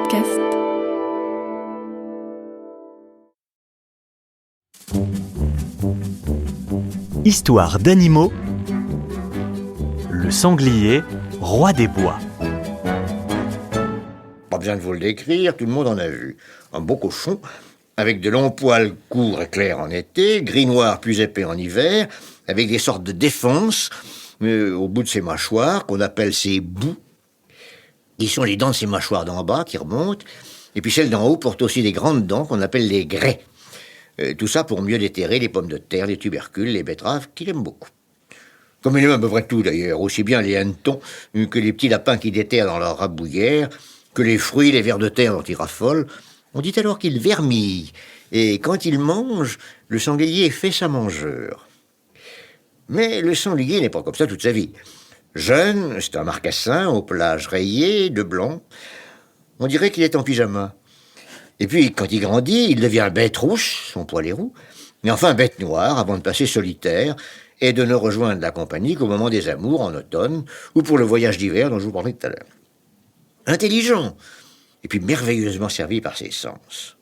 podcast. Histoire d'animaux. Le sanglier, roi des bois. Pas besoin de vous le décrire, tout le monde en a vu. Un beau cochon, avec de longs poils courts et clairs en été, gris-noir plus épais en hiver, avec des sortes de défenses au bout de ses mâchoires, qu'on appelle ses bouts. Qui sont les dents de ses mâchoires d'en bas qui remontent, et puis celles d'en haut portent aussi des grandes dents qu'on appelle les grès. Tout ça pour mieux déterrer les pommes de terre, les tubercules, les betteraves, qu'il aime beaucoup. Comme il aime à peu près tout d'ailleurs, aussi bien les hannetons que les petits lapins qui déterrent dans leur rabouillère, que les fruits, les vers de terre dont il raffole. On dit alors qu'il vermille, et quand il mange, le sanglier fait sa mangeur. Mais le sanglier n'est pas comme ça toute sa vie. Jeune, c'est un marcassin au pelage rayé, de blanc. On dirait qu'il est en pyjama. Et puis, quand il grandit, il devient bête rousse, son poil est roux, mais enfin bête noire avant de passer solitaire et de ne rejoindre la compagnie qu'au moment des amours en automne ou pour le voyage d'hiver dont je vous parlais tout à l'heure. Intelligent, et puis merveilleusement servi par ses sens.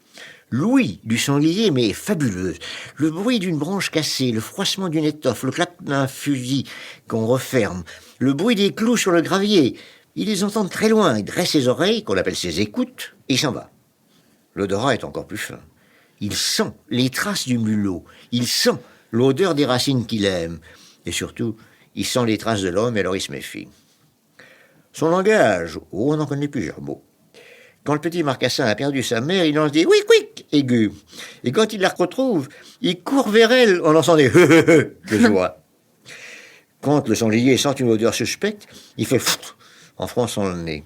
L'ouïe du sanglier, mais fabuleuse. Le bruit d'une branche cassée, le froissement d'une étoffe, le clap d'un fusil qu'on referme, le bruit des clous sur le gravier. Il les entend de très loin, il dresse ses oreilles, qu'on appelle ses écoutes, et il s'en va. L'odorat est encore plus fin. Il sent les traces du mulot, il sent l'odeur des racines qu'il aime, et surtout, il sent les traces de l'homme, et alors il se méfie. Son langage, on en connaît plusieurs mots. Quand le petit marcassin a perdu sa mère, il lance des « oui, quick » aigus. Et quand il la retrouve, il court vers elle en lançant des « de joie. Quand le sanglier sent une odeur suspecte, il fait « pfff » en fronçant le nez.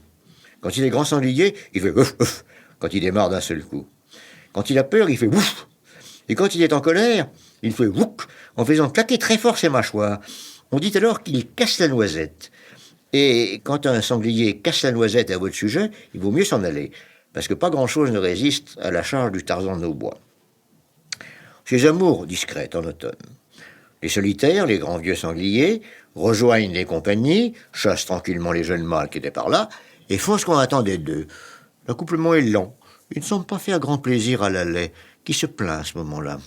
Quand il est grand sanglier, il fait « ouf, ouf » quand il démarre d'un seul coup. Quand il a peur, il fait « ouf ». Et quand il est en colère, il fait « ouk » en faisant claquer très fort ses mâchoires. On dit alors qu'il casse la noisette. Et quand un sanglier casse la noisette à votre sujet, il vaut mieux s'en aller, parce que pas grand-chose ne résiste à la charge du Tarzan de nos bois. Ses amours discrètes en automne. Les solitaires, les grands vieux sangliers, rejoignent les compagnies, chassent tranquillement les jeunes mâles qui étaient par là, et font ce qu'on attendait d'eux. L'accouplement est lent. Il ne semble pas faire grand plaisir à la laie, qui se plaint à ce moment-là.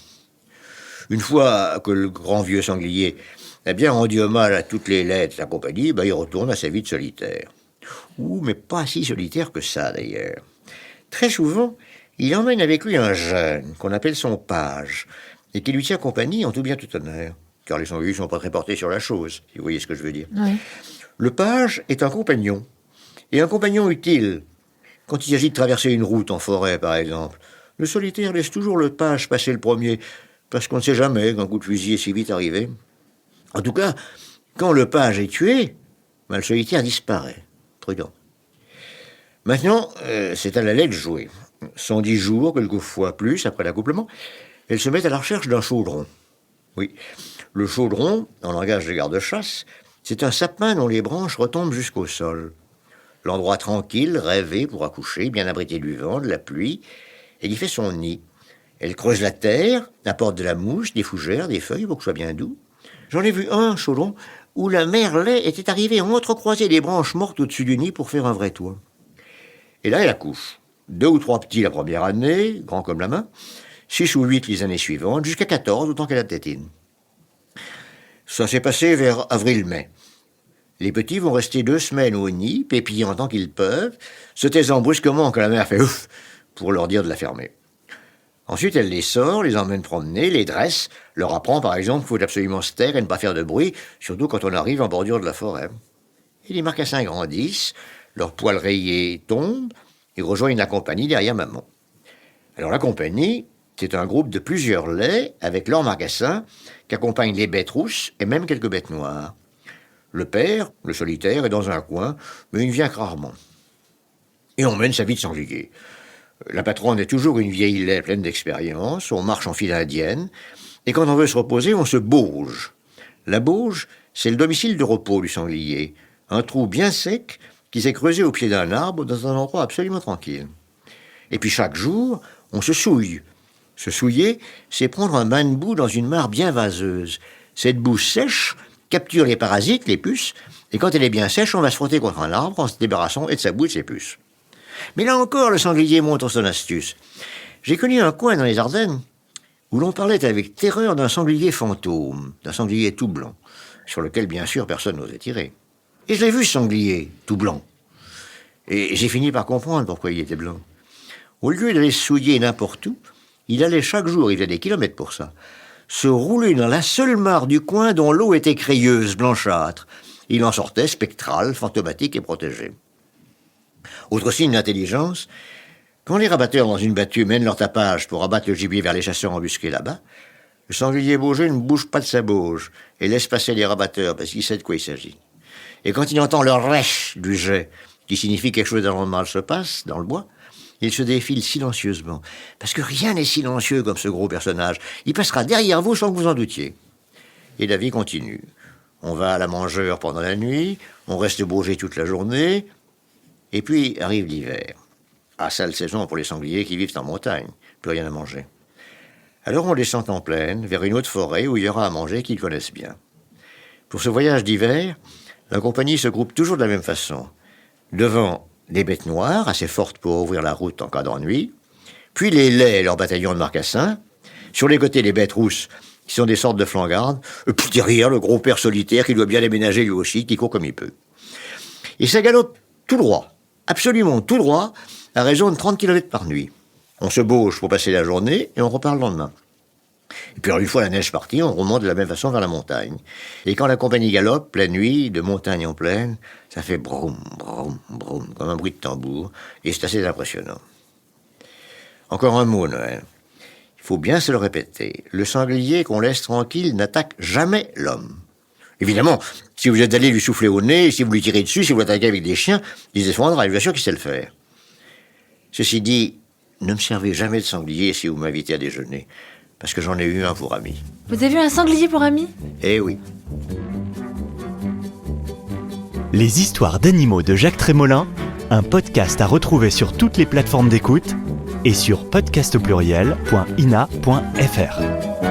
Une fois que le grand vieux sanglier a bien rendu hommage à toutes les laies de sa compagnie, il retourne à sa vie de solitaire. Mais pas si solitaire que ça, d'ailleurs. Très souvent, il emmène avec lui un jeune, qu'on appelle son page, et qui lui tient compagnie en tout bien tout honneur, car les sangliers ne sont pas très portés sur la chose, si vous voyez ce que je veux dire. Oui. Le page est un compagnon, et un compagnon utile. Quand il s'agit de traverser une route en forêt, par exemple, le solitaire laisse toujours le page passer le premier, parce qu'on ne sait jamais qu'un coup de fusil est si vite arrivé. En tout cas, quand le page est tué, le solitaire disparaît. Prudent. Maintenant, c'est à la laie de jouer. 110 jours, quelquefois plus, après l'accouplement, elle se met à la recherche d'un chaudron. Oui, le chaudron, en langage de garde-chasse, c'est un sapin dont les branches retombent jusqu'au sol. L'endroit tranquille, rêvé pour accoucher, bien abrité du vent, de la pluie, elle y fait son nid. Elle creuse la terre, apporte de la mousse, des fougères, des feuilles pour que ce soit bien doux. J'en ai vu un, chaudron, où la mère laie était arrivée à entrecroiser les branches mortes au-dessus du nid pour faire un vrai toit. Et là, elle accouche. 2 ou 3 petits la première année, grands comme la main, 6 ou 8 les années suivantes, jusqu'à 14, autant qu'elle a de tétine. Ça s'est passé vers avril-mai. Les petits vont rester 2 semaines au nid, pépillant tant qu'ils peuvent, se taisant brusquement quand la mère fait « ouf » pour leur dire de la fermer. Ensuite, elle les sort, les emmène promener, les dresse, leur apprend par exemple qu'il faut absolument se taire et ne pas faire de bruit, surtout quand on arrive en bordure de la forêt. Et les marcassins grandissent, leurs poils rayés tombent, et rejoignent la compagnie derrière maman. Alors la compagnie, c'est un groupe de plusieurs laits avec leurs marcassins qui accompagnent les bêtes rousses et même quelques bêtes noires. Le père, le solitaire, est dans un coin, mais il ne vient que rarement. Et on mène sa vie de sanglier. La patronne est toujours une vieille laie pleine d'expérience, on marche en file indienne, et quand on veut se reposer, on se bauge. La bauge, c'est le domicile de repos du sanglier, un trou bien sec qui s'est creusé au pied d'un arbre dans un endroit absolument tranquille. Et puis chaque jour, on se souille. Se souiller, c'est prendre un bain de boue dans une mare bien vaseuse. Cette boue sèche capture les parasites, les puces, et quand elle est bien sèche, on va se frotter contre un arbre en se débarrassant et de sa boue et de ses puces. Mais là encore, le sanglier montre son astuce. J'ai connu un coin dans les Ardennes où l'on parlait avec terreur d'un sanglier fantôme, d'un sanglier tout blanc, sur lequel, bien sûr, personne n'osait tirer. Et je l'ai vu, ce sanglier, tout blanc. Et j'ai fini par comprendre pourquoi il était blanc. Au lieu d'aller se souiller n'importe où, il allait chaque jour, il faisait des kilomètres pour ça, se rouler dans la seule mare du coin dont l'eau était crayeuse, blanchâtre. Il en sortait spectral, fantomatique et protégé. Autre signe d'intelligence, quand les rabatteurs dans une battue mènent leur tapage pour abattre le gibier vers les chasseurs embusqués là-bas, le sanglier Beaujeu ne bouge pas de sa bauge et laisse passer les rabatteurs parce qu'il sait de quoi il s'agit. Et quand il entend le rêche du jet, qui signifie quelque chose d'anormal se passe dans le bois, il se défile silencieusement. Parce que rien n'est silencieux comme ce gros personnage. Il passera derrière vous sans que vous en doutiez. Et la vie continue. On va à la mangeur pendant la nuit, on reste Beaujeu toute la journée, et puis arrive l'hiver. Ah, sale saison pour les sangliers qui vivent en montagne, plus rien à manger. Alors on descend en plaine, vers une autre forêt où il y aura à manger qu'ils connaissent bien. Pour ce voyage d'hiver, la compagnie se groupe toujours de la même façon. Devant, des bêtes noires, assez fortes pour ouvrir la route en cas d'ennui, puis les lais et leur bataillon de marcassins, sur les côtés les bêtes rousses, qui sont des sortes de flangardes, et puis derrière le gros père solitaire qui doit bien déménager lui aussi, qui court comme il peut. Et ça galope tout droit, absolument tout droit, à raison de 30 km par nuit. On se bauche pour passer la journée et on repart le lendemain. Et puis une fois la neige partie, on remonte de la même façon vers la montagne. Et quand la compagnie galope, la nuit, de montagne en plaine, ça fait broum, broum, broum, comme un bruit de tambour, et c'est assez impressionnant. Encore un mot, Noël. Il faut bien se le répéter. Le sanglier qu'on laisse tranquille n'attaque jamais l'homme. Évidemment, si vous êtes allé lui souffler au nez, si vous lui tirez dessus, si vous l'attaquez avec des chiens, il se défendra, bien sûr qu'il sait le faire. Ceci dit, ne me servez jamais de sanglier si vous m'invitez à déjeuner, parce que j'en ai eu un pour ami. Vous avez eu un sanglier pour ami ? Eh oui. Les histoires d'animaux de Jacques Trémolin, un podcast à retrouver sur toutes les plateformes d'écoute et sur podcastpluriel.ina.fr.